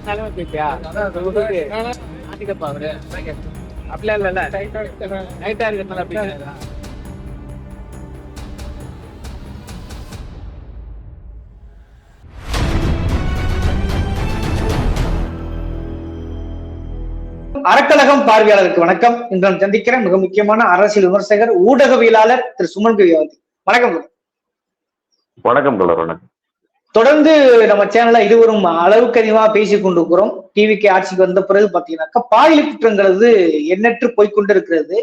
நிலைமை போயிட்டியா ஆட்டிக்கப்பா அவரு அப்படிலாம் இல்லைல்ல நைட்டா இருக்கிறதுனால அப்படி அறக்கழகம் பார்வையாளருக்கு வணக்கம். இன்று நான் சந்திக்கிற மிக முக்கியமான அரசியல் விமர்சகர் ஊடகவியலாளர் திரு சுமன் கவியாவதி. வணக்கம். வணக்கம் வணக்கம். தொடர்ந்து நம்ம சேனல்ல இதுவரும் அளவுக்கு அதிகமா பேசிக் கொண்டிருக்கிறோம். டிவிக்கு ஆட்சிக்கு வந்த பிறகு பாத்தீங்கன்னாக்கா பாலியல் குற்றங்கிறது எண்ணற்று போய்கொண்டு இருக்கிறது.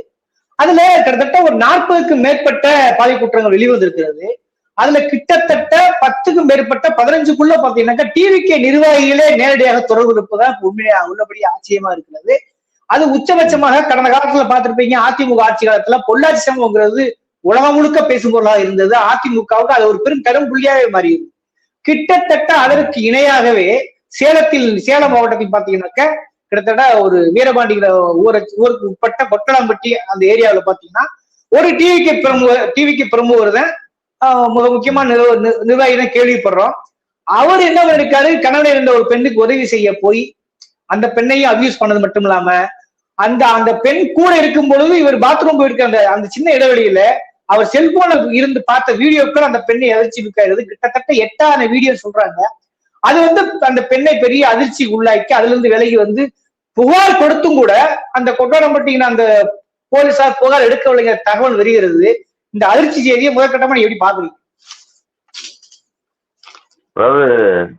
அதுல கிட்டத்தட்ட ஒரு 40க்கு மேற்பட்ட பாலியல் குற்றங்கள் வெளிவந்திருக்கிறது. அதுல கிட்டத்தட்ட 10க்கும் மேற்பட்ட 15க்குள்ள பாத்தீங்கன்னாக்கா டிவிக்கு நிர்வாகிகளே நேரடியாக தொடர்பு இருப்பதா உண்மையா உள்ளபடி ஆச்சரியமா இருக்கிறது. அது உச்சபட்சமாக கடந்த காலத்துல பார்த்திருப்பீங்க. அதிமுக ஆட்சி காலத்துல பொள்ளாச்சி சம்பவங்கிறது உலகம் முழுக்க பேசும் பொருளாக இருந்தது. அதிமுகவுக்கு அது ஒரு பெரும் கடும் புள்ளியாவே மாறியது. கிட்டத்தட்ட அதற்கு இணையாகவே சேலம் மாவட்டத்தில் பாத்தீங்கன்னாக்க கிட்டத்தட்ட ஒரு வீரபாண்டிகிற ஊருக்கு உட்பட்ட கொட்டலாம்பட்டி அந்த ஏரியாவில் பாத்தீங்கன்னா ஒரு டிவிக்கு பிரமுகர் தான் மிக முக்கியமான நிர்வாகி தான் கேள்விப்படுறோம். அவர் என்ன பண்ணிருக்காரு, கணவன் இருந்த ஒரு பெண்ணுக்கு உதவி செய்ய போய் அந்த பெண்ணையும் அபியூஸ் பண்ணது மட்டும் இல்லாம அந்த பெண் கூட இருக்கும் பொழுது இவர் பாத்ரூம் போயிருக்க அந்த சின்ன இடைவெளியில அவர் செல்போன்ல இருந்து பார்த்த வீடியோக்கள் அந்த பெண்ணை அதிர்ச்சி இருக்காது. கிட்டத்தட்ட 8 வீடியோ சொல்றாங்க. அது அந்த பெண்ணை பெரிய அதிர்ச்சி உள்ளாக்கி அதுல இருந்து விலகி புகார் கொடுத்தும் கூட அந்த கொட்டாரம்பட்டின அந்த போலீசார் புகார் எடுக்கவில்லைங்கிற தகவல் வருகிறது. இந்த அதிர்ச்சி செய்தியை முதற்கட்டமா எப்படி பாக்குறீங்க? அதாவது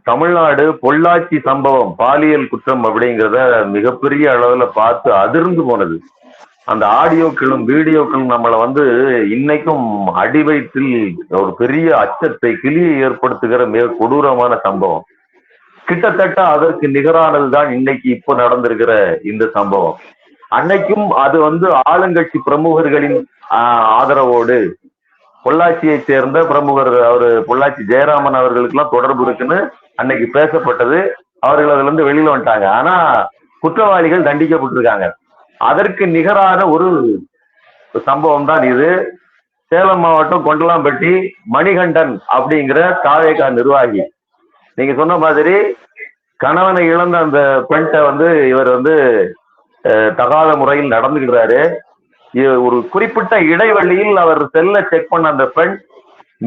தமிழ்நாடு பொள்ளாச்சி சம்பவம் பாலியல் குற்றம் அப்படிங்கிறத மிகப்பெரிய அளவுல பார்த்து அதிர்ந்து போனது. அந்த ஆடியோக்களும் வீடியோக்களும் நம்மளை இன்னைக்கும் அடி வயிற்றில் ஒரு பெரிய அச்சத்தை கிளியை ஏற்படுத்துகிற மிக கொடூரமான சம்பவம். கிட்டத்தட்ட அதற்கு நிகரானதுதான் இன்னைக்கு இப்போ நடந்திருக்கிற இந்த சம்பவம். அன்னைக்கும் அது ஆளுங்கட்சி பிரமுகர்களின் ஆதரவோடு பொள்ளாச்சியை சேர்ந்த பிரமுகர் அவரு பொள்ளாச்சி ஜெயராமன் அவர்களுக்கு எல்லாம் தொடர்பு இருக்குன்னு அன்னைக்கு பேசப்பட்டது. அவர்கள் அதுல இருந்து வெளியில வந்துட்டாங்க. ஆனா குற்றவாளிகள் தண்டிக்கப்பட்டிருக்காங்க. அதற்கு நிகரான ஒரு சம்பவம் தான் இது. சேலம் மாவட்டம் கொண்டலாம்பட்டி மணிகண்டன் அப்படிங்கிற தாவேகா நிர்வாகி, நீங்க சொன்ன மாதிரி கணவனை இழந்த அந்த பெண்ணை இவர் தகாத முறையில் நடந்துக்கிறாரு. ஒரு குறிப்பிட்ட இடைவெளியில் அவர் செல்ல செக் பண்ண அந்த பெண்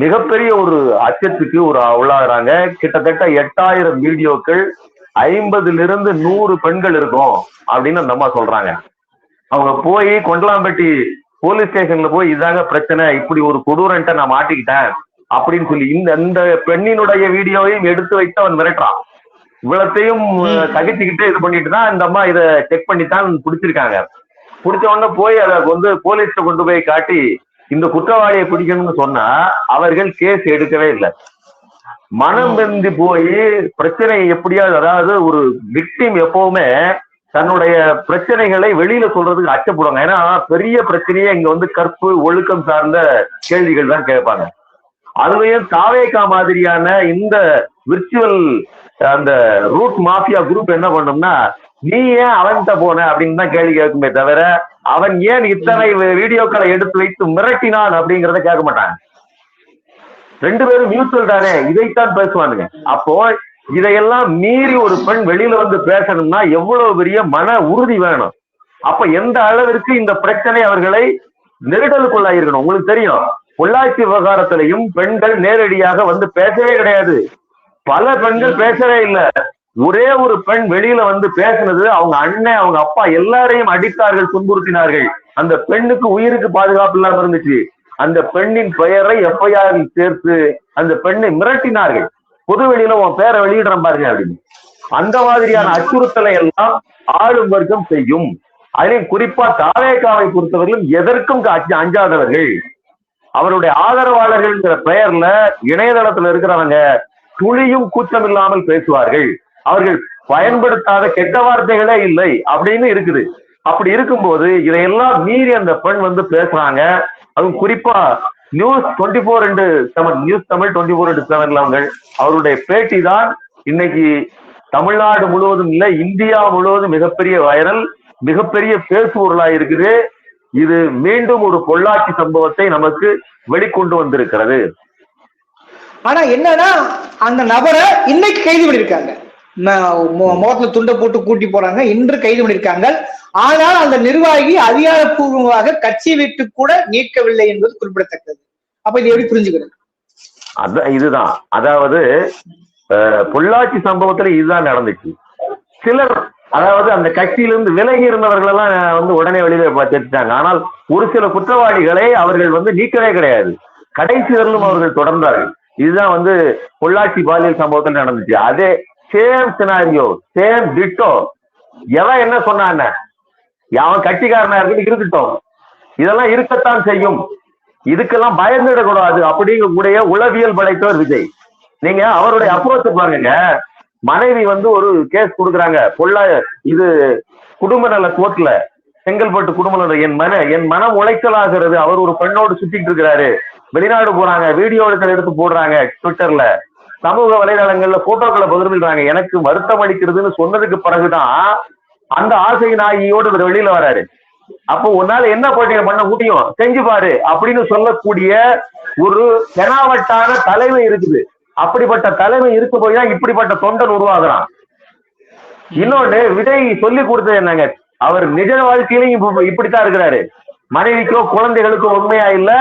மிகப்பெரிய ஒரு அச்சத்துக்கு உள்ளாகிறாங்க. கிட்டத்தட்ட 8000 வீடியோக்கள், 50லிருந்து 100 பெண்கள் இருக்கும் அப்படின்னு அந்த அம்மா சொல்றாங்க. அவங்க போய் கொண்டலாம்பட்டி போலீஸ் ஸ்டேஷன்ல போய் இதாங்க பிரச்சனை, இப்படி ஒரு கொடூரன்ட்ட நான் மாட்டிக்கிட்டேன் அப்படின்னு சொல்லி இந்த பெண்ணினுடைய வீடியோவையும் எடுத்து வைத்து அவன் மிரட்டுறான். இவ்வளத்தையும் தகிச்சுக்கிட்டே இது பண்ணிட்டு தான் இந்த அம்மா இதை செக் பண்ணித்தான் பிடிச்சிருக்காங்க. பிடிச்ச உடனே போய் அதை போலீஸ்ல கொண்டு போய் காட்டி இந்த குற்றவாளியை பிடிக்கணும்னு சொன்னா அவர்கள் கேஸ் எடுக்கவே இல்லை. மனம் வெந்து போய் பிரச்சனை எப்படியாவது, அதாவது ஒரு விக்டிம் எப்பவுமே தன்னுடைய பிரச்சனைகளை வெளியில சொல்றதுக்கு அச்சப்படுவாங்க. ஏன்னா பெரிய பிரச்சனையே இங்க கற்பு ஒழுக்கம் சார்ந்த கேள்விகள் தான் கேட்பாங்க. அதுலயும் தாவேகா மாதிரியான இந்த விர்ச்சுவல் அந்த ரூட் மாஃபியா குரூப் என்ன பண்ணும்னா, நீ ஏன் அவன்கிட்ட போன அப்படின்னு தான் கேள்வி கேட்குமே தவிர அவன் ஏன் இத்தனை வீடியோக்களை எடுத்து வைத்து மிரட்டினான் அப்படிங்கிறத கேட்க மாட்டாங்க. 2 பேரும் மியூச்சுவல் தானே, இதைத்தான் பேசுவானுங்க. அப்போ இதையெல்லாம் மீறி ஒரு பெண் வெளியில பேசணும்னா எவ்வளவு பெரிய மன உறுதி வேணும். அப்ப எந்த அளவிற்கு இந்த பிரச்சனை அவர்களை நெருடலுக்குள்ளாயிருக்கணும். உங்களுக்கு தெரியும், பொள்ளாச்சி விவகாரத்திலையும் பெண்கள் நேரடியாக பேசவே கிடையாது. பல பெண்கள் பேசவே இல்லை. ஒரே ஒரு பெண் வெளியில பேசினது, அவங்க அண்ணன் அவங்க அப்பா எல்லாரையும் அடித்தார்கள், துன்புறுத்தினார்கள். அந்த பெண்ணுக்கு உயிருக்கு பாதுகாப்பு இல்லாம இருந்துச்சு. அந்த பெண்ணின் பெயரை எஃப்ஐஆர் சேர்த்து அந்த பெண்ணை மிரட்டினார்கள். பொது வெளியில உன் பேரை வெளியிடுற பாருங்க அப்படின்னு. அந்த மாதிரியான அச்சுறுத்தலை எல்லாம் ஆளும் வர்க்கம் செய்யும். அதிலும் குறிப்பா தாவேகாவை பொறுத்தவர்களும் எதற்கும் அஞ்சாதவர்கள். அவருடைய ஆதரவாளர்கள் பெயர்ல இணையதளத்துல இருக்கிறவங்க துளியும் கூச்சம் இல்லாமல் பேசுவார்கள். அவர்கள் பயன்படுத்தாத கெட்ட வார்த்தைகளே இல்லை அப்படின்னு இருக்குது. அப்படி இருக்கும்போது இதையெல்லாம் மீறி அந்த பெண் பேசுறாங்க. அதுவும் குறிப்பா நியூஸ் 24/7 நியூஸ் தமிழ் 24/7 அவருடைய பேட்டி தான் இன்னைக்கு தமிழ்நாடு முழுவதும் இல்ல, இந்தியா முழுவதும் மிகப்பெரிய வைரல், மிகப்பெரிய பேசுபொருளா இருக்குது. இது மீண்டும் ஒரு பொள்ளாச்சி சம்பவத்தை நமக்கு வெளிக்கொண்டு வந்திருக்கிறது. ஆனா என்னன்னா அந்த நபரை இன்னைக்கு கைது பண்ணிருக்காங்க. முகத்துல துண்டை போட்டு கூட்டி போறாங்க, இன்று கைது பண்ணியிருக்காங்க. ஆனால் அந்த நிர்வாகி அதிகாரப்பூர்வமாக கட்சி விட்டு கூட நீக்கவில்லை என்பது குறிப்பிடத்தக்கது. அப்ப இது எப்படி புரிஞ்சுக்கிறது? இதுதான், அதாவது பொள்ளாச்சி சம்பவத்துல இதுதான் நடந்துச்சு. சிலர் அதாவது அந்த கட்சியிலிருந்து விலகி இருந்தவர்கள் எல்லாம் வந்து உடனே வெளியில சேர்த்துட்டாங்க. ஆனால் ஒரு சில குற்றவாளிகளை அவர்கள் நீக்கவே கிடையாது, கடைசி வரலும் அவர்கள் தொடர்ந்தார்கள். இதுதான் பொள்ளாச்சி பாலியல் சம்பவத்தில் நடந்துச்சு. அதே சேம் சினாரியோ, சேம் டிட்டோ. எவன் என்ன சொன்னான், அவன் கட்சிக்காரனா இருக்கட்டும், இதெல்லாம் இருக்கத்தான் செய்யும், இதுக்கெல்லாம் பயந்துடக்கூடாது அப்படிங்கக்கூடிய உளவியல் படைத்தவர் விஜய். நீங்க அவருடைய அப்ரோச் பாருங்க. மனைவி ஒரு கேஸ் கொடுக்குறாங்க, இது குடும்ப நல கோர்ட்ல, செங்கல்பட்டு குடும்ப நல. என் மனம் உளைச்சலாகிறது, அவர் ஒரு பெண்ணோடு சுத்திட்டு இருக்கிறாரு, வெளிநாடு போறாங்க, வீடியோ எடுத்து போடுறாங்க, ட்விட்டர்ல, சமூக வலைதளங்கள்ல போட்டோக்களை பகிர்ந்துறாங்க, எனக்கு வருத்தம் அளிக்கிறதுன்னு சொன்னதுக்கு பிறகுதான் அந்த ஆசை நாயியோடு இவர் வெளியில வராரு. அப்போ உன்னால என்ன பண்ண முடியும், செஞ்சு பாரு அப்படின்னு சொல்லக்கூடிய ஒரு தெனாவட்டான தலைமை இருக்குது. அப்படிப்பட்ட தலைமை இருக்க போய் தான் இப்படிப்பட்ட தொண்டன் உருவாகிறான். இன்னொன்னு, விஜய் சொல்லி கொடுத்தது என்னங்க, அவர் நிஜ வாழ்க்கையிலையும் இப்படித்தான் இருக்கிறாரு. மனைவிக்கோ குழந்தைகளுக்கோ உண்மையா இல்ல,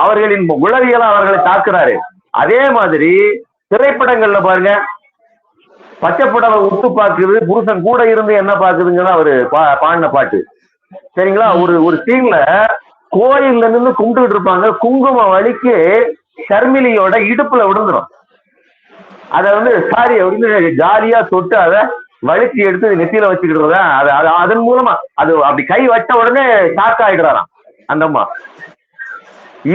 அவர்களின் உளவியல அவர்களை தாக்குறாரு. அதே மாதிரி திரைப்படங்கள்ல பாருங்க, பச்சைப்படவை உத்து பாக்குது, புருஷன் கூட இருந்து என்ன பாக்குதுங்கன்னா அவரு பாடின பாட்டு, சரிங்களா? ஒரு சீன்ல கோயில்ல நின்று கும்பிட்டு இருப்பாங்க, குங்கும வலிக்கு ஷர்மிலியோட இடுப்புல விழுந்துடும். அத சாரி அப்படின்னு ஜாலியா தொட்டு அதை வலிச்சு எடுத்து நெத்தியில வச்சுக்கிட்டு அதன் மூலமா அது அப்படி கை வச்ச உடனே ஷாக் ஆயிடுறாராம் அந்த அம்மா.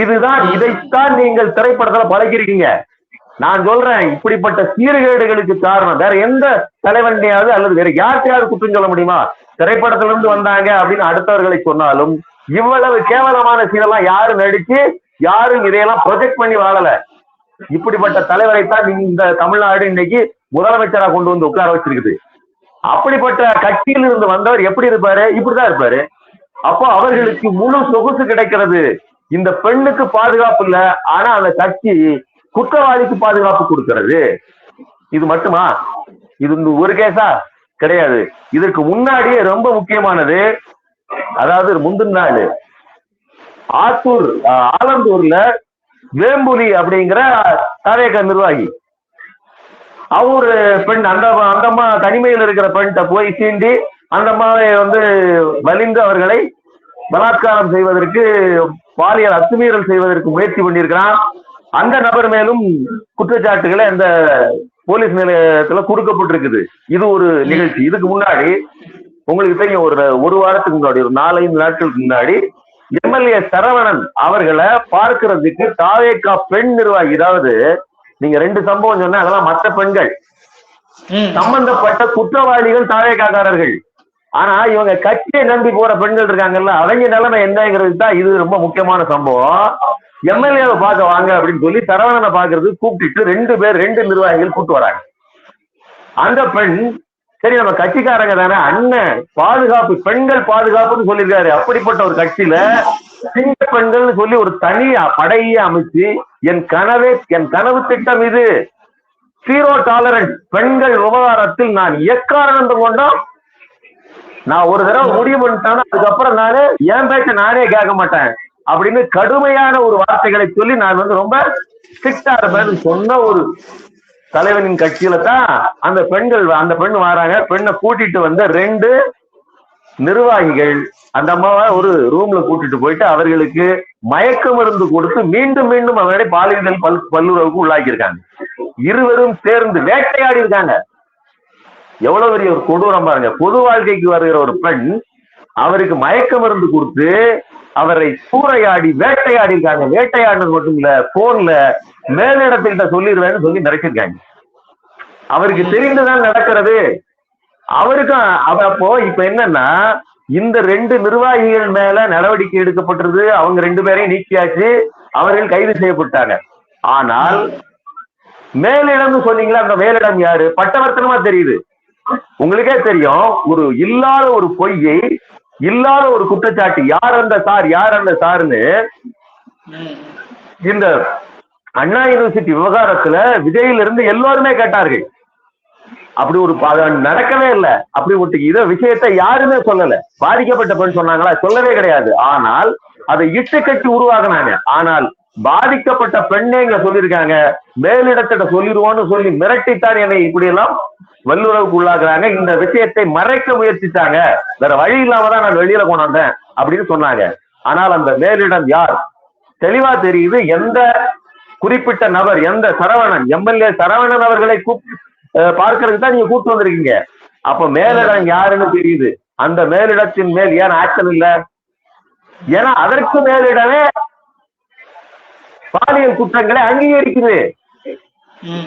இதுதான், இதைத்தான் நீங்கள் திரைப்படத்துல பழகிருக்கீங்க. நான் சொல்றேன், இப்படிப்பட்ட சீர்கேடுகளுக்கு காரணம் வேற எந்த தலைவனையாவது அல்லது வேற யார்கிட்டயாவது குற்றம் சொல்ல முடியுமா? திரைப்படத்துல இருந்து வந்தாங்க அப்படின்னு அடுத்தவர்களை சொன்னாலும் இவ்வளவு கேவலமான சீனெல்லாம் யாரும் நடிச்சு யாரும் இதையெல்லாம் ப்ரொஜெக்ட் பண்ணி வாழல. இப்படிப்பட்ட தலைவரைத்தான் இந்த தமிழ்நாடு இன்னைக்கு முதலமைச்சரா கொண்டு உட்கார வச்சிருக்குது. அப்படிப்பட்ட கட்சியில் இருந்து வந்தவர் எப்படி இருப்பாரு? இப்படிதான் இருப்பாரு. அப்போ அவர்களுக்கு முழு சொகுசு கிடைக்கிறது. இந்த பெண்ணுக்கு பாதுகாப்பு இல்ல, ஆனா அந்த கட்சி குற்றவாளிக்கு பாதுகாப்பு கொடுக்கிறது. இது மட்டுமா? இது ஒரு கேஸா கிடையாது. இதற்கு முன்னாடியே ரொம்ப முக்கியமானது, அதாவது முந்தின நாள் ஆலந்தூர்ல வேம்புலி அப்படிங்கிற தவேக நிர்வாகி, அவரு பெண், அந்த அம்மா தனிமையில் இருக்கிற பெண்கிட்ட போய் சீண்டி அந்த அம்மாவை வலிந்து அவர்களை பலாத்காரம் செய்வதற்கு, பாலியல் அத்துமீறல் செய்வதற்கு முயற்சி பண்ணியிருக்கிறான். அந்த நபர் மேலும் குற்றச்சாட்டுகளை அந்த போலீஸ் நிலையத்துல கொடுக்கப்பட்டிருக்குது. இது ஒரு நிகழ்ச்சி. இதுக்கு முன்னாடி உங்களுக்கு தெரியும், ஒரு வாரத்துக்கு முன்னாடி, ஒரு 4-5 நாட்களுக்கு முன்னாடி எம்எல்ஏ சரவணன் அவர்களை பார்க்கிறதுக்கு தாவேகா பெண் நிர்வாகி, அதாவது நீங்க 2 சம்பவம் சொன்ன, அதெல்லாம் மற்ற பெண்கள் சம்பந்தப்பட்ட குற்றவாளிகள் தாவேகாக்காரர்கள். ஆனா இவங்க கட்சியை நம்பி போற பெண்கள் இருக்காங்கல்ல, அவங்க நிலைமை என்னங்கிறது தான் இது ரொம்ப முக்கியமான சம்பவம். எம்எல்ஏவை பார்க்க வாங்க அப்படின்னு சொல்லி சரவணனை பாக்குறது கூப்பிட்டு 2 நிர்வாகிகள் கூப்பிட்டு வராங்க. அந்த பெண், சரி நம்ம கட்சிக்காரங்க தானே, அண்ணன் பாதுகாப்பு, பெண்கள் பாதுகாப்புன்னு சொல்லியிருக்காரு. அப்படிப்பட்ட ஒரு கட்சியில சிங்க பெண்கள் சொல்லி ஒரு தனி படையே அமைச்சு, என் கனவு திட்டம் இது, 0 டாலரன்ஸ், பெண்கள் விவகாரத்தில் நான் எக்காரணம் கொண்டோம், நான் ஒரு தடவை முடிவு பண்ணிட்டேன்னா அதுக்கப்புறம் நானே என் பேச்ச நானே கேட்க மாட்டேன் அப்படின்னு கடுமையான ஒரு வார்த்தைகளை சொல்லி நான் ரொம்ப ஸ்ட்ரிக்டா இருப்பேன் சொன்ன ஒரு தலைவனின் கட்சியில தான் அந்த பெண் வராங்க. பெண்ணை கூட்டிட்டு 2 நிர்வாகிகள் அந்த அம்மாவை ஒரு ரூம்ல கூட்டிட்டு போயிட்டு அவர்களுக்கு மயக்க மருந்து கொடுத்து மீண்டும் மீண்டும் அவருடைய பாலியல் பல்லுறவுக்கு உள்ளாக்கி இருக்காங்க. இருவரும் சேர்ந்து வேட்டையாடி இருக்காங்க. எவ்வளவு பெரிய ஒரு கொடூரம் பாருங்க. பொது வாழ்க்கைக்கு வருகிற ஒரு பெண் அவருக்கு மயக்க மருந்து கொடுத்து அவரை சூறையாடி வேட்டையாடி இருக்காங்க. வேட்டையாடுறது மட்டும் இல்ல, போன்ல மேலிடத்திட்ட சொல்லிடுவேன்னு சொல்லி நடத்திருக்காங்க. அவருக்கு தெரிந்துதான் நடக்கிறது. அவருக்கும் அப்போ இப்ப என்னன்னா, இந்த 2 நிர்வாகிகள் மேல நடவடிக்கை எடுக்கப்பட்டது. அவங்க 2 பேரையும் நீக்கியாச்சு, அவர்கள் கைது செய்யப்பட்டாங்க. ஆனால் மேலிடம்னு சொன்னீங்களா, அந்த மேலிடம் யாரு? பட்டவர்த்தனமா தெரியுது. உங்களுக்கே தெரியும், ஒரு இல்லாத ஒரு பொய்யை, இல்லாத ஒரு குற்றச்சாட்டு, யார் அந்த சார்னு இந்த அண்ணா யூனிவர்சிட்டி விவகாரத்துல விஜயிலிருந்து எல்லோருமே கேட்டார்கள். அப்படி ஒரு நடக்கவே இல்லை. அப்படி ஒரு விஷயத்தை யாருமே சொல்லல. பாதிக்கப்பட்ட பெண் சொன்னாங்களா? சொல்லவே கிடையாது. ஆனால் அதை இட்டு கட்டி உருவாக்குனாங்க. ஆனால் பாதிக்கப்பட்ட பெண்ணே இங்க சொல்லியிருக்காங்க, மேலிடத்திட்ட சொல்லிடுவோம்னு சொல்லி மிரட்டித்தான் என்னை இப்படி எல்லாம் வல்லுறவுக்கு உள்ளாக்குறாங்க. இந்த விஷயத்தை மறைக்க முயற்சித்தாங்க, வேற வழி இல்லாம தான் நான் வெளியில கொண்டாந்தேன் அப்படின்னு சொன்னாங்க. ஆனால் அந்த மேலிடம் யார் தெளிவா தெரியுது. எந்த குறிப்பிட்ட நபர், எந்த சரவணன், எம்எல்ஏ சரவணன் அவர்களை பார்க்கறதுக்கு தான் நீங்க கூப்பிட்டு வந்திருக்கீங்க. அப்ப மேலிடம் யாருன்னு தெரியுது. அந்த மேலிடத்தின் மேல் ஏன் ஆக்ஷன் இல்ல? ஏன்னா அதற்கு மேலிடமே பாலியல் குற்றங்களை அங்கீகரிக்குது.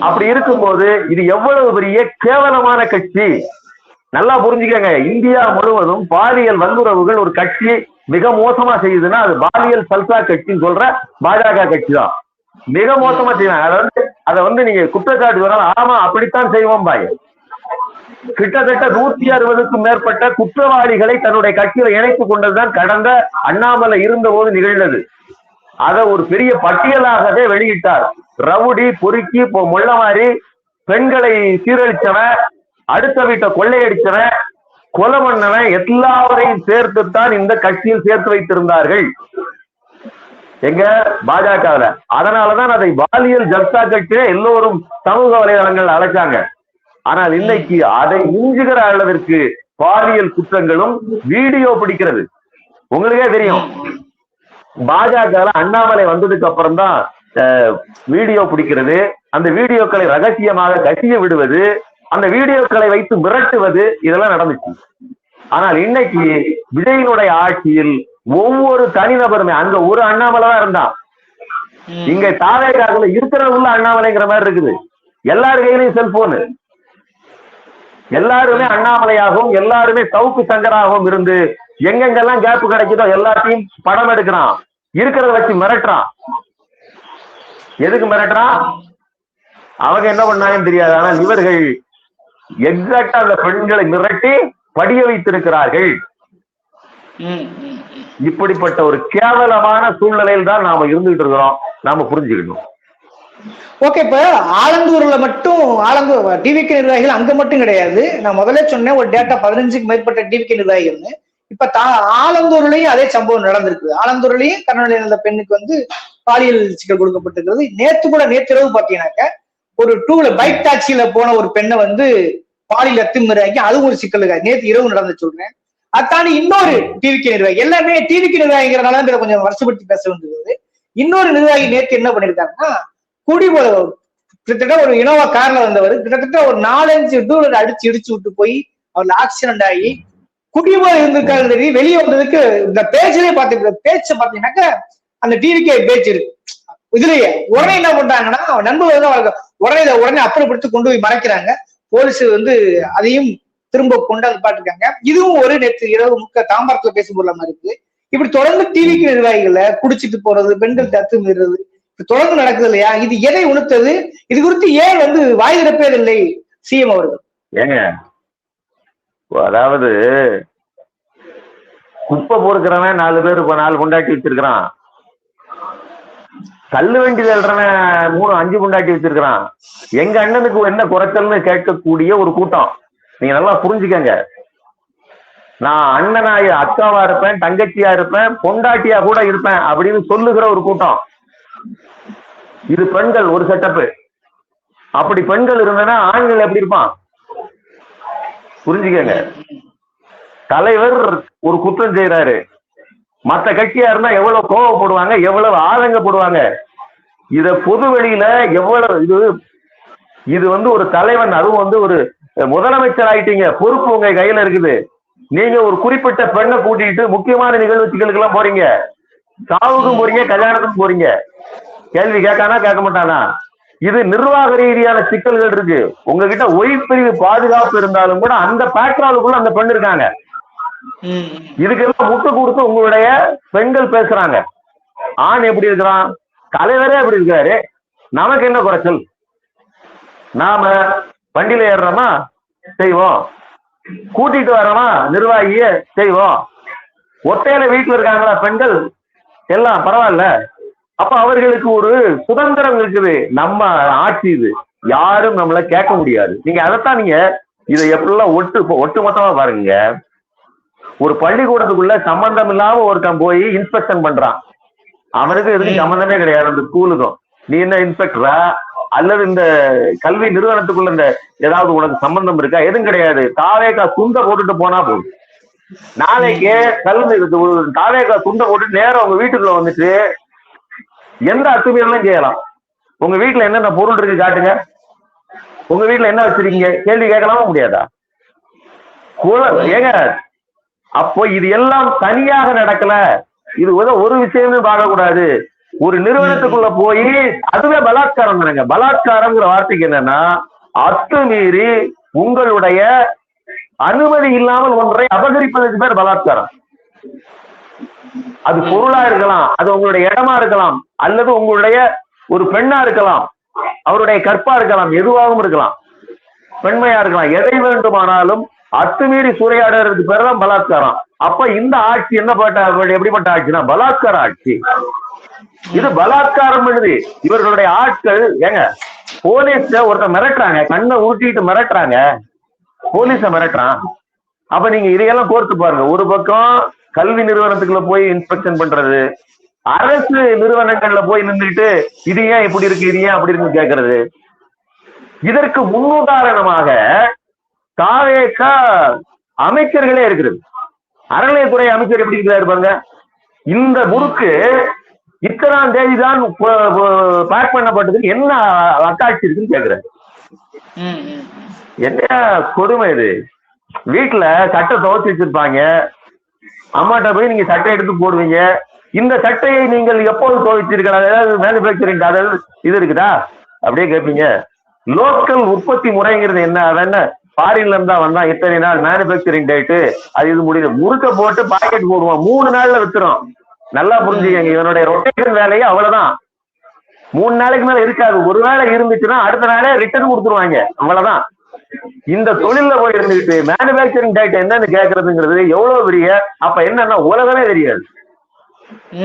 அப்படி இருக்கும்போது இது எவ்வளவு பெரிய கேவலமான கட்சி. நல்லா புரிஞ்சுக்கங்க. இந்தியா முழுவதும் பாலியல் வல்லுறவுகள் ஒரு கட்சி மிக மோசமா செய்யுதுன்னா அது பாலியல் சல்சா கட்சின்னு சொல்ற பாஜக கட்சி தான் மிக மோசமா செய்வாங்க. அதை நீங்க குற்றச்சாட்டு வரலாம். ஆமா, அப்படித்தான் செய்வோம் பாய். கிட்டத்தட்ட 160க்கும் மேற்பட்ட குற்றவாளிகளை தன்னுடைய கட்சியில இணைத்துக் கொண்டதுதான் கடந்த அண்ணாமலை இருந்த போது நிகழ்ந்தது. அதை ஒரு பெரிய பட்டியலாகவே வெளியிட்டார். ரவுடி, பொறுக்கி, முள்ள மாதிரி பெண்களை சீரழிச்சவன், அடுத்த வீட்டை கொள்ளையடிச்சவன், கொலை பண்ணவன் எல்லாவரையும் சேர்த்துத்தான் இந்த கட்சியில் சேர்த்து வைத்திருந்தார்கள் எங்க பாஜகவில். அதனாலதான் அதை பாலியல் ஜல்சா கட்சியை எல்லோரும் சமூக வலைதளங்கள் அழைச்சாங்க. ஆனால் இன்னைக்கு அதை மிஞ்சுகிற அளவிற்கு பாலியல் குற்றங்களும் வீடியோ பிடிக்கிறது. உங்களுக்கே தெரியும், பாஜக அண்ணாமலை வந்ததுக்கு அப்புறம் தான் வீடியோ பிடிக்கிறது, அந்த வீடியோக்களை ரகசியமாக கசிய விடுவது, அந்த வீடியோக்களை வைத்து மிரட்டுவது, இதெல்லாம் நடந்துச்சு. ஆனால் இன்னைக்கு விஜயினுடைய ஆட்சியில் ஒவ்வொரு தனிநபருமே, அங்க ஒரு அண்ணாமலை தான் இருந்தான், இங்க தாவேகால இருக்கிறவங்க அண்ணாமலைங்கிற மாதிரி இருக்குது. எல்லாரு கையிலையும் செல்போனு, எல்லாருமே அண்ணாமலையாகவும் எல்லாருமே சவுக்கு சங்கராகவும் இருந்து எங்கெங்கெல்லாம் கேப்பு கிடைக்குதோ எல்லாத்தையும் படம் எடுக்கிறான், இருக்கிறத வச்சு மிரட்டுறான். எதுக்கு மிரட்டுறான்? அவங்க என்ன பண்ணாங்கன்னு தெரியாது. ஆனால் இவர்கள் எக்ஸாக்டா அந்த பெண்களை மிரட்டி படிய வைத்திருக்கிறார்கள். இப்படிப்பட்ட ஒரு கேவலமான சூழ்நிலையில் தான் நாம இருந்துகிட்டு இருக்கிறோம். நாம புரிஞ்சுக்கணும். ஓகே, இப்ப ஆலந்தூர்ல மட்டும் டிவிகே நிர்வாகிகள் அங்க மட்டும் கிடையாது. நான் முதல்ல சொன்னேன் ஒரு டேட்டா 15க்கு மேற்பட்ட டிவிகே நிர்வாகிகள்னு. இப்ப ஆலந்தூர்லயும் அதே சம்பவம் நடந்திருக்கு. ஆலந்தூர்லயும் கருணாநிதி அந்த பெண்ணுக்கு பாலியல் சிக்கல் கொடுக்கப்பட்டிருக்கிறது. நேற்று இரவு பாத்தீங்கன்னாக்க ஒரு பைக் டாக்ஸியில போன ஒரு பெண்ணை பாலியல் அத்துமீறாக்கி அதுவும் ஒரு சிக்கலுக்கு நேற்று இரவு நடந்து சொல்றேன். அத்தாண்டி இன்னொரு டிவிகே நிர்வாகி, எல்லாமே டிவிகே நிர்வாகிங்கிறனால இதை கொஞ்சம் வருஷப்படுத்தி பேச வேண்டியது. இன்னொரு நிர்வாகி நேற்று என்ன பண்ணிருக்காங்கன்னா, குடிபோத கிட்டத்தட்ட ஒரு இனோவா கார்ல வந்தவர் கிட்டத்தட்ட ஒரு 4-5 டூலர் அடிச்சு இடிச்சு விட்டு போய் அவர் ஆக்சிடென்ட் ஆகி குடிபோத இருந்திருக்காரு. வெளியே வந்ததுக்கு இந்த பேச்சிலே பேச்ச பாத்தீங்கன்னாக்க அந்த டிவிகே பேச்சு இருக்கு இதுலயே. உடனே என்ன பண்றாங்கன்னா, நண்பர்கள் உடனே அப்புறப்படுத்தி கொண்டு போய் மறைக்கிறாங்க. போலீஸ் அதையும் திரும்ப கொண்டாந்து பாட்டுருக்காங்க. இதுவும் ஒரு நேற்று இரவு தாம்பரத்துல பேசும் பொருளாம இருக்கு. இப்படி தொடர்ந்து டிவிக்கு நிர்வாகிகளை குடிச்சிட்டு போறது, பெண்கள் அத்துமீறது தொடர்ந்து நடக்குது இல்லையா? இது எதை உணர்த்தது? இது குறித்து ஏன் வாய் திறப்பதில்லை சிஎம் அவர்கள்? ஏங்க, அதாவது குப்பை பொறுக்கிறவன் 4 பேர் 4 கொண்டாட்டி வச்சிருக்கிறான், கல்லு வண்டி தள்ளுறவன் 3-5 கொண்டாட்டி வச்சிருக்கிறான். எங்க அண்ணனுக்கு என்ன குறைச்சல்னு கேட்கக்கூடிய ஒரு கூட்டம். நீங்க நல்லா புரிஞ்சுக்கங்க. நான் அண்ணனாய அக்காவா இருப்பேன், தங்கச்சியா இருப்பேன், பொண்டாட்டியா கூட இருப்பேன் அப்படின்னு சொல்லுகிற ஒரு கூட்டம். இது பெண்கள் ஒரு செட்டப்பு. அப்படி பெண்கள் இருந்தனா ஆண்கள் எப்படி இருப்பான் புரிஞ்சுக்கங்க. தலைவர் ஒரு குற்றம் செய்யறாரு, மற்ற கட்சியா இருந்தா எவ்வளவு கோவப்படுவாங்க, எவ்வளவு ஆதங்கப்படுவாங்க. இத பொது வெளியில எவ்வளவு இது ஒரு தலைவன், அதுவும் ஒரு முதலமைச்சர் ஆயிட்டீங்க, பொறுப்பு உங்க கையில இருக்குது. நீங்க ஒரு குறிப்பிட்ட பெண்ணை கூட்டிட்டு முக்கியமான நிகழ்ச்சிகளுக்கு எல்லாம் போறீங்க, சாவுக்கும் போறீங்க, கல்யாணத்துக்கும் போறீங்க. கேள்வி கேட்கானா கேட்க மாட்டானா? இது நிர்வாக ரீதியான சிக்கல்கள் இருக்கு. உங்ககிட்ட ஒய்பிரிவு பாதுகாப்பு இருந்தாலும் கூட அந்த பேட்ராலுக்குள்ள அந்த பெண் இருக்காங்க. இதுக்கெல்லாம் முட்டு கொடுத்து உங்களுடைய பெண்கள் பேசுறாங்க. ஆண் எப்படி இருக்கிறான்? தலைவரே எப்படி இருக்காரு? நமக்கு என்ன குறைச்சல்? நாம வண்டியில ஏறுறோமா செய்வோம், கூட்டிட்டு வரோமா நிர்வாகிய செய்வோம். ஒத்தையில வீட்டுல இருக்காங்களா பெண்கள் எல்லாம் பரவாயில்ல. அப்ப அவர்களுக்கு ஒரு சுதந்திரம் இருக்குது. நம்ம ஆட்சி இது. யாரும் நம்மள கேட்க முடியாது. நீங்க அதைத்தான் நீங்க இதை எப்படிலாம் ஒட்டு மொத்தமா பாருங்க. ஒரு பள்ளிக்கூடத்துக்குள்ள சம்பந்தம் இல்லாம ஒருத்தன் போய் இன்ஸ்பெக்ஷன் பண்றான். அவனுக்கு எதுக்கு சம்பந்தமே கிடையாது அந்த ஸ்கூலுக்கும். நீ என்ன இன்ஸ்பெக்டரா அல்லது இந்த கல்வி நிறுவனத்துக்குள்ள இந்த ஏதாவது உனக்கு சம்பந்தம் இருக்கா? எதுவும் கிடையாது. தாவேக்கா துண்டை போட்டுட்டு போனா போதும். நாளைக்கு கல்வி தாவேக்கா துண்டை போட்டுட்டு நேரம் உங்க வீட்டுக்குள்ள வந்துட்டு எந்த அத்துமீறலும் செய்யலாம். உங்க வீட்டுல என்னென்ன பொருள் இருக்கு காட்டுங்க, உங்க வீட்டுல என்ன வச்சிருக்கீங்க, கேள்வி கேட்கலாமா முடியாதா? ஏங்க அப்போ இது எல்லாம் தனியாக நடக்கல. இது ஒரு விஷயமே பார்க்க கூடாது. ஒரு நிறுவனத்துக்குள்ள போய் அதுவே பலாத்காரம் தானங்க. பலாத்காரம்ங்கிற வார்த்தைக்கு என்னன்னா அத்துமீறி உங்களுடைய அனுமதி இல்லாமல் ஒன்றை அபகரிப்பதற்கு பேர் பலாத்காரம். அது பொருளா இருக்கலாம், அது உங்களுடைய இடமா இருக்கலாம், அல்லது உங்களுடைய ஒரு பெண்ணா இருக்கலாம், அவருடைய கற்பா இருக்கலாம், எதுவாகவும் இருக்கலாம், பெண்மையா இருக்கலாம், எதை வேண்டுமானாலும் அத்துமீறி சூறையாடுறதுக்கு பேர் தான் பலாத்காரம். அப்ப இந்த ஆட்சி என்ன எப்படிப்பட்ட ஆட்சினா பலாத்கார ஆட்சி. இது பலாத்காரம் பண்ணுது. இவர்களுடைய ஆட்கள் ஏங்க போலீஸ் ஒருத்தர் மிரட்டுறாங்க, கண்ணை ஊட்டிட்டு மிரட்டுறாங்க, போலீஸ மிரட்டுறான். அப்ப நீங்க இதையெல்லாம் கோர்த்து பாருங்க. ஒரு பக்கம் கல்வி நிறுவனத்துக்குள்ள போய் இன்ஸ்பெக்ஷன் பண்றது, அரசு நிறுவனங்கள்ல போய் நின்றுட்டு இது ஏன் இப்படி இருக்கு, இது ஏன் அப்படி இருக்குன்னு கேட்கறது. இதற்கு முன்னுதாரணமாக தாவேக்கா அமைச்சர்களே இருக்கிறது. அறநிலையத்துறை அமைச்சர் எப்படி இருக்கிறாரு பாருங்க. இந்த முறுக்கு இத்தனாம் தேதி தான் பேக் பண்ணப்பட்டதுக்கு என்ன அத்தாட்சி இருக்குன்னு கேக்குறாரு. என்ன கொடுமை இது. வீட்டுல சட்டை துவைச்சு வச்சிருப்பாங்க, அம்மாட்ட போய் நீங்க சட்டை எடுத்து போடுவீங்க. இந்த சட்டையை நீங்கள் எப்போது துவைச்சிருக்கலாம், ஏதாவது மேனுபேக்சரிங் அதாவது இது இருக்குதா அப்படியே கேட்பீங்க. லோக்கல் உற்பத்தி முறைங்கிறது என்ன, அதென்ன ஃபாரின்ல இருந்தா வந்தா இத்தனை நாள் மேனுபேக்சரிங் டேட்டு அது இது முடியுது. முறுக்க போட்டு பாக்கெட் போடுவோம், 3 நாள்ல வித்துரும். நல்லா புரிஞ்சுக்கங்க, இவனுடைய ரொட்டேஷன் வேலையே அவ்வளவுதான். 3 நாளைக்கு மேல இருக்காது. ஒரு வேளை இருந்துச்சுன்னா அடுத்த நாளே ரிட்டர்ன் கொடுத்துருவாங்க, அவ்வளவுதான். இந்த தொழில போய் இருந்துகிட்டு மேனுபேக்சரிங் டேட் என்னன்னு கேட்கறதுங்கிறது எவ்வளவு பெரிய. அப்ப என்னன்னா உலகமே தெரியாது,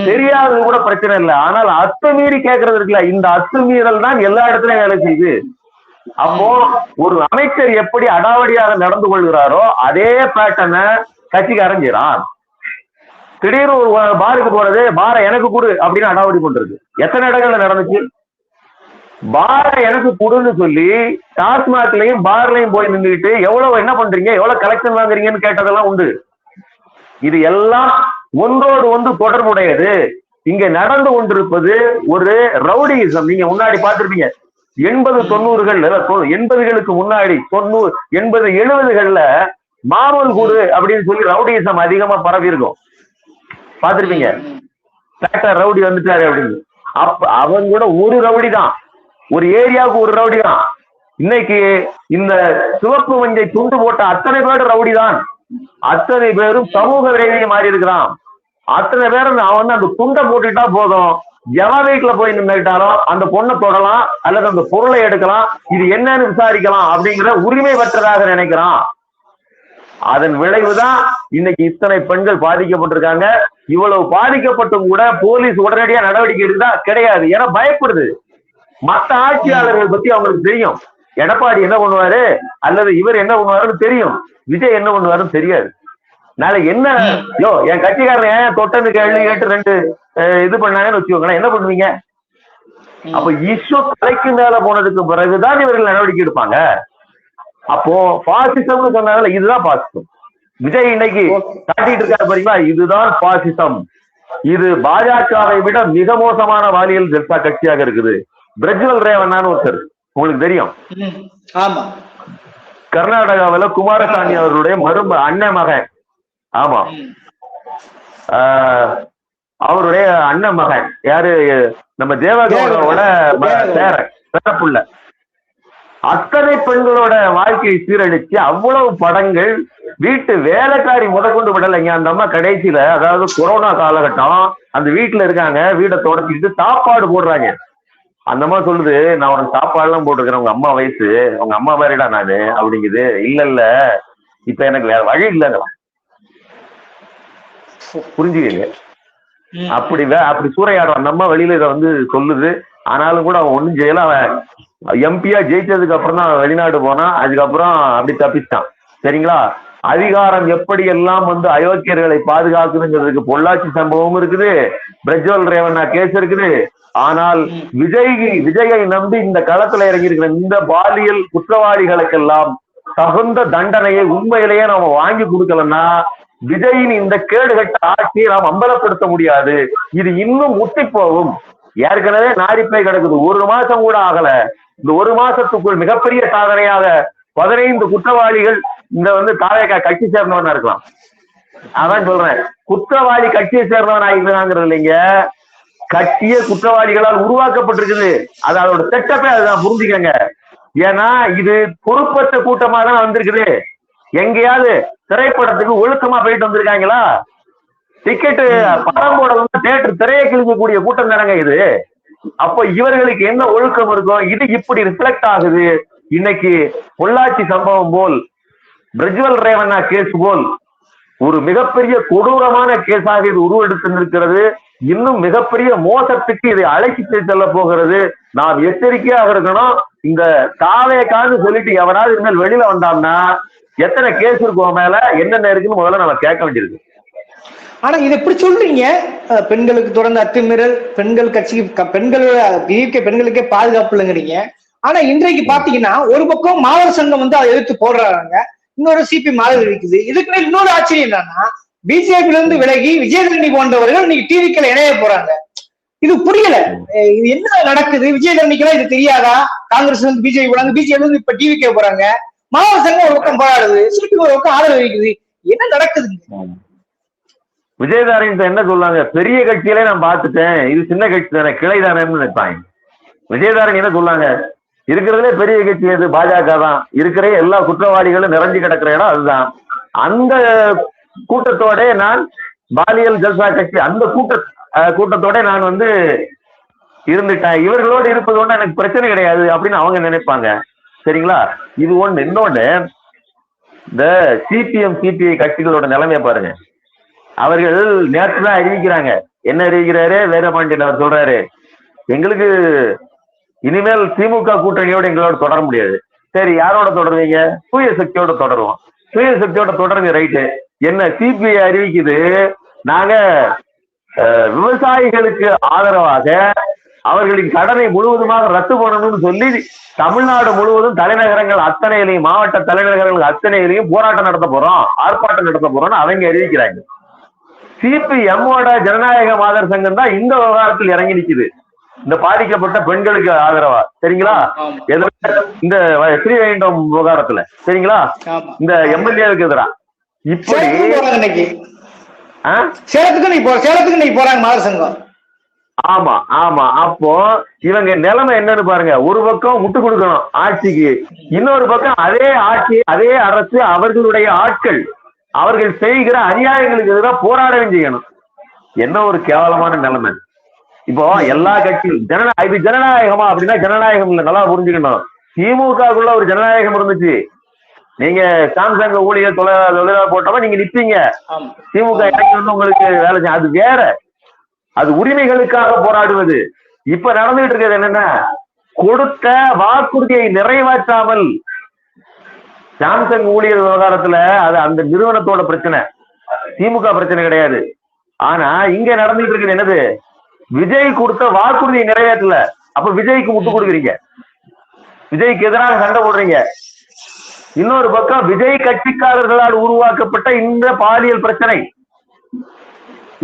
தெரியாதது கூட பிரச்சனை இல்லை. ஆனால் அத்துமீறி கேட்கறது இருக்குல்ல, இந்த அத்துமீறல் தான் எல்லா இடத்துலயும் வேலை செய்யுது. அப்போ ஒரு அமைச்சர் எப்படி அடாவடியாக நடந்து கொள்கிறாரோ அதே பேட்டர்னை கட்சிக்காரன் செய்றான். திடீர்னு ஒரு பாருக்கு போறது, பாரை எனக்கு கொடு அப்படின்னு அடாவடி பண்றது எத்தனை இடங்கள்ல நடந்துச்சு. பாரை எனக்கு கொடுன்னு சொல்லி டாஸ்மாக்லயும் பார்லையும் போய் நின்றுட்டு எவ்வளவு என்ன பண்றீங்க, எவ்வளவு கலெக்ஷன் வாங்குறீங்கன்னு கேட்டதெல்லாம் உண்டு. இது எல்லாம் ஒன்றோடு ஒன்று தொடர்புடையது. இங்க நடந்து கொண்டிருப்பது ஒரு ரவுடியிசம். நீங்க முன்னாடி பார்த்திருப்பீங்க 80-90கள் 80களுக்கு முன்னாடி 90 80 70கள்ல மாமல் கூடு அப்படின்னு சொல்லி ரவுடியிசம் அதிகமா பரவி இருக்கும், பார்த்திருப்பீங்க. ரவுடி வந்துட்டாரு அப்படின்னு. அப்ப அவங்க கூட ஒரு ரவுடி தான், ஒரு ஏரியாவுக்கு ஒரு ரவுடி தான். இன்னைக்கு இந்த சிவப்பு மஞ்சை துண்டு போட்ட அத்தனை பேரும் ரவுடி தான். அத்தனை பேரும் சமூக விரைவியை மாறி இருக்கிறான். அத்தனை பேரும் அவன் அந்த துண்டை போட்டுட்டா போதும், எவன் வீட்டுல போய் நின்றுட்டாலும் அந்த பொண்ணை தொடலாம் அல்லது அந்த பொருளை எடுக்கலாம், இது என்னன்னு விசாரிக்கலாம் அப்படிங்கிற உரிமை பெற்றதாக நினைக்கிறான். அதன் விளைவுதான் இன்னைக்கு இத்தனை பெண்கள் பாதிக்கப்பட்டிருக்காங்க. இவ்வளவு பாதிக்கப்பட்டும் கூட போலீஸ் உடனடியா நடவடிக்கை எடுத்தா கிடையாது. ஏன்னா பயப்படுது. மற்ற ஆட்சியாளர்கள் பத்தி அவங்களுக்கு தெரியும். எடப்பாடி என்ன பண்ணுவாரு அல்லது இவர் என்ன பண்ணுவாருன்னு தெரியும், விஜய் என்ன பண்ணுவாருன்னு தெரியாது. நாளைக்கு என்ன என் கட்சிக்காரன் ஏன் தொட்டது கேள்வி கேட்டு 2 இது பண்ணாங்கன்னு வச்சுக்கோங்களேன், என்ன பண்ணுவீங்க? அப்ப இஷ்யூ தலைக்கு மேல போனதுக்கு பிறகுதான் இவர்கள் நடவடிக்கை எடுப்பாங்க. அப்போ பாசிசம்னு சொன்னாங்கல்ல, இதுதான் பாசிசம். விஜய் இன்னைக்கு காட்டிட்டு இருக்காரு பாத்தீங்களா, இதுதான் பாசிசம். இது பாஜகவை விட மிக மோசமான வாலியல் ஜெல்சா கட்சியாக இருக்குது. பிரஜ்வல் ரேவண்ணான்னு ஒருத்தர் உங்களுக்கு தெரியும், கர்நாடகாவில குமாரசாமி அவருடைய அண்ணன் மகன். ஆமா, அவருடைய அண்ணன் மகன் யாரு, நம்ம தேவகவுடாவோட பேரப்புள்ள. அத்தனை பெண்களோட வாழ்க்கையை சீரழிச்சு அவ்வளவு படங்கள், வீட்டு வேலைக்காரி முதற்கொண்டு விடலைங்க. அந்த அம்மா கடைசியில, அதாவது கொரோனா காலகட்டம், அந்த வீட்டுல இருக்காங்க, வீட்டை தொடச்சிட்டு சாப்பாடு போடுறாங்க. அந்த அம்மா சொல்லுது, நான் உனக்கு சாப்பாடு எல்லாம் போட்டுருக்கிறேன், உங்க அம்மா வயசு, உங்க அம்மா மாதிரிடா நானு அப்படிங்குது. இல்ல இப்ப எனக்கு வேற வழி இல்லைங்களா, புரிஞ்சுக்கங்க. அப்படி சூறையாடுறான் அந்த அம்மா வெளியில இதை சொல்லுது. ஆனாலும் கூட அவன் ஒண்ணும் செய்யல. அவன் எம்பியா ஜெயிச்சதுக்கு அப்புறம் தான் வெளிநாடு போனா, அதுக்கப்புறம் அப்படி தப்பிச்சிட்டான். சரிங்களா? அதிகாரம் எப்படி எல்லாம் வந்து அயோக்கியர்களை பாதுகாக்குதுங்கிறதுக்கு பொள்ளாச்சி சம்பவம் இருக்குது, பிரஜ்வல் ரேவண்ணா கேஸ் இருக்குது. ஆனால் விஜயை நம்பி இந்த களத்துல இறங்கி இருக்கிற இந்த பாலியல் குற்றவாளிகளுக்கெல்லாம் தகுந்த தண்டனையை உண்மையிலேயே நாம வாங்கி கொடுக்கலன்னா விஜயின் இந்த கேடுகட்ட ஆட்சியை நாம் அம்பலப்படுத்த முடியாது. இது இன்னும் முத்தி போகும். ஏற்கனவே நாரிப்பை கிடக்குது. 1 மாசம் கூட ஆகல. இந்த 1 மாசத்துக்குள் மிகப்பெரிய சாதனையாக 15 குற்றவாளிகள் இந்த வந்து தாவேகா கட்சி சேர்ந்தவனா இருக்கலாம். அதான் சொல்றேன், குற்றவாளி கட்சியை சேர்ந்தவன் ஆகிருக்காங்கிறது இல்லைங்க, கட்சியே குற்றவாளிகளால் உருவாக்கப்பட்டிருக்குது. அது அதோட செட்டப்பே அதுதான், புரிஞ்சுக்கங்க. ஏன்னா இது பொறுப்பற்ற கூட்டமா தான் வந்திருக்குது. எங்கேயாவது திரைப்படத்துக்கு ஒழுக்கமா போயிட்டு வந்திருக்காங்களா? டிக்கெட்டு படம் போட வந்து தியேட்டர் திரையை கிழிக்கக்கூடிய கூட்டம் தானங்க இது. அப்போ இவர்களுக்கு என்ன ஒழுக்கம் இருக்கும்? இது இப்படி ரிஃப்ளெக்ட் ஆகுது. இன்னைக்கு பொள்ளாச்சி சம்பவம் போல், பிரஜ்வல் ரேவண்ணா கேஸ் போல் ஒரு மிகப்பெரிய கொடூரமான கேஸாக இது உருவெடுத்து நிற்கிறது. இன்னும் மிகப்பெரிய மோசத்துக்கு இதை அழைச்சிட்டு செல்ல போகிறது. நாம் எச்சரிக்கையாக இருக்கணும். இந்த தாவேகான்னு சொல்லிட்டு எவனாவது இனிமேல் வெளியில வந்தான்னா எத்தனை கேஸ் இருக்கும் மேல, என்னென்ன இருக்குன்னு முதல்ல நம்ம கேட்க வேண்டியிருக்கு. ஆனா இதை எப்படி சொல்றீங்க? பெண்களுக்கு தொடர்ந்து அத்துமீறல், பெண்கள் கட்சிக்கு பெண்களுக்கே பாதுகாப்பு இல்லைங்கிறீங்க. ஆனா இன்றைக்கு பாத்தீங்கன்னா ஒரு பக்கம் மாணவர் சங்கம் வந்து அதை எதிர்த்து போடுறாங்க, இன்னொரு சிபிஎம் ஆதரவு இருக்குது. இதுக்குள்ள இன்னொரு ஆச்சரியம் என்னன்னா, பிஜேபியில இருந்து விலகி விஜயதரணி போன்றவர்கள் இன்னைக்கு டிவிக்கள் இணைய போறாங்க. இது புரியல, இது என்ன நடக்குது? விஜயதரணிக்கெல்லாம் இது தெரியாதா? காங்கிரஸ் வந்து பிஜேபி போறாங்க, பிஜேபி வந்து இப்ப டிவிக்கே போறாங்க, மாணவர் சங்கம் ஒரு பக்கம் போராடுது, சிபிஎம் ஒரு பக்கம் ஆதரவு இருக்குது. என்ன நடக்குதுங்க? விஜயதாரன் என்ன சொல்லுவாங்க, பெரிய கட்சியிலே நான் பார்த்துட்டேன், இது சின்ன கட்சி தானே, கிளை தானேன்னு நினைப்பாங்க. விஜயதாரன் என்ன சொல்லுவாங்க, இருக்கிறதுலே பெரிய கட்சி எது? பாஜக தான். இருக்கிற எல்லா குற்றவாளிகளும் நிறைஞ்சு கிடக்கிற இடம் அதுதான். அந்த கூட்டத்தோட நான் பாலியல் ஜல்சா கட்சி அந்த கூட்டத்தோட நான் வந்து இருந்துட்டேன், இவர்களோடு இருப்பது ஒன்று எனக்கு பிரச்சனை கிடையாது அப்படின்னு அவங்க நினைப்பாங்க. சரிங்களா? இது ஒண்ணு. இன்னொன்னு, இந்த சிபிஎம் சிபிஐ கட்சிகளோட நிலைமையை பாருங்க. அவர்கள் நேற்று தான் அறிவிக்கிறாங்க. என்ன அறிவிக்கிறாரு? வீரபாண்டியன் அவர் சொல்றாரு, எங்களுக்கு இனிமேல் திமுக கூட்டணியோட எங்களோட தொடர முடியாது. சரி, யாரோட தொடருவீங்க? தூய சக்தியோட தொடருவோம். தூய சக்தியோட தொடருங்க, ரைட்டு. என்ன சிபிஐ அறிவிக்குது, நாங்க விவசாயிகளுக்கு ஆதரவாக அவர்களின் கடனை முழுவதுமாக ரத்து பண்ணணும்னு சொல்லி தமிழ்நாடு முழுவதும் தலைநகரங்கள் அத்தனையிலையும், மாவட்ட தலைநகரங்கள் அத்தனையிலையும் போராட்டம் நடத்த போறோம், ஆர்ப்பாட்டம் நடத்த போறோம்னு அவங்க அறிவிக்கிறாங்க. சிபிஎம்மோட ஜனநாயக மாதர் சங்கம் தான் இந்த விவகாரத்தில் இறங்கி நிக்குது, இந்த பாதிக்கப்பட்ட பெண்களுக்கு ஆதரவா. சரிங்களா? இந்த ஸ்ரீவைண்டம் விவகாரத்துல. சரிங்களா? இந்த எம்எல்ஏவுக்கு எதிரா இப்படி சேலத்துக்கு நீ போறாங்க மாதர் சங்கம். ஆமா ஆமா. அப்போ இவங்க நிலைமை என்னன்னு பாருங்க. ஒரு பக்கம் முட்டு கொடுக்கணும் ஆட்சிக்கு, இன்னொரு பக்கம் அதே ஆட்சி அதே அரசு அவர்களுடைய ஆட்கள் அவர்கள் செய்கிற அநியாயங்களுக்கு எதிராக போராடவும் செய்யணும். என்ன ஒரு கேவலமான நிலைமை. இப்போ எல்லா கட்சியும் ஜனநாயகமா அப்படின்னா ஜனநாயகம் இல்லை, நல்லா புரிஞ்சுக்கணும். திமுகக்குள்ள ஒரு ஜனநாயகம் இருந்துச்சு. நீங்க சாம்சங் ஊழியர் தொழிலாளர் போட்டவங்க நீங்க நிப்பீங்க, திமுக இறங்கி வந்து உங்களுக்கு வேலை செய்ய, அது வேற. அது உரிமைகளுக்காக போராடுவது. இப்ப நடந்துகிட்டு இருக்கிறது என்னன்னா, கொடுத்த வாக்குறுதியை நிறைவேற்றாமல், சாம்சங் ஊழியர் விவகாரத்துல அது அந்த நிறுவனத்தோட பிரச்சனை, திமுக பிரச்சனை கிடையாது. ஆனா இங்க நடந்துட்டு இருக்கிறது என்னது, விஜய் கொடுத்த வாக்குறுதியை நிறைவேற்றல. அப்ப விஜய்க்கு முட்டு கொடுக்குறீங்க, விஜய்க்கு எதிராக சண்டை போடுறீங்க. இன்னொரு பக்கம் விஜய் கட்சிக்காரர்களால் உருவாக்கப்பட்ட இந்த பாலியல் பிரச்சனை,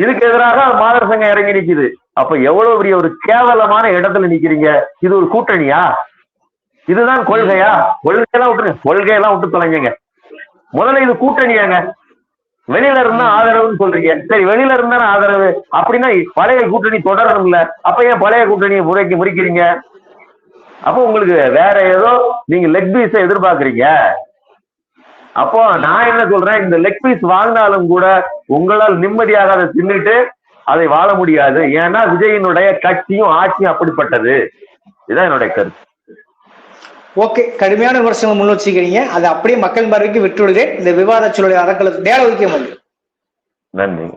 இதுக்கு எதிராக மாதர் சங்கம் இறங்கி நிக்குது. அப்ப எவ்வளவு பெரிய ஒரு கேவலமான இடத்துல நிக்கிறீங்க. இது ஒரு கூட்டணியா? இதுதான் கொள்கையா? கொள்கையெல்லாம் விட்டு தொலைங்க. முதல்ல இது கூட்டணியாங்க. வெளியில இருந்தா ஆதரவுன்னு சொல்றீங்க. சரி, வெளியில இருந்தா ஆதரவு அப்படின்னா பழைய கூட்டணி தொடரணும்ல. அப்ப ஏன் பழைய கூட்டணியை முறிக்கிறீங்க? அப்போ உங்களுக்கு வேற ஏதோ நீங்க லெக் பீஸை எதிர்பார்க்கறீங்க. அப்போ நான் என்ன சொல்றேன், இந்த லெக் பீஸ் வாங்கினாலும் கூட உங்களால் நிம்மதியாக அதை தின்னுட்டு அதை வாழ முடியாது. ஏன்னா விஜயினுடைய கட்சியும் ஆட்சியும் அப்படிப்பட்டது. இதுதான் என்னுடைய கருத்து. ஓகே, கடுமையான விமர்சனம் முன் வச்சுக்கிறீங்க, அதை அப்படியே மக்கள் பார்வைக்கு விட்டுவிடுகிறேன். இந்த விவாத சூழலை அறக்கலத்து நேர ஒதுக்க முடியும். நன்றி.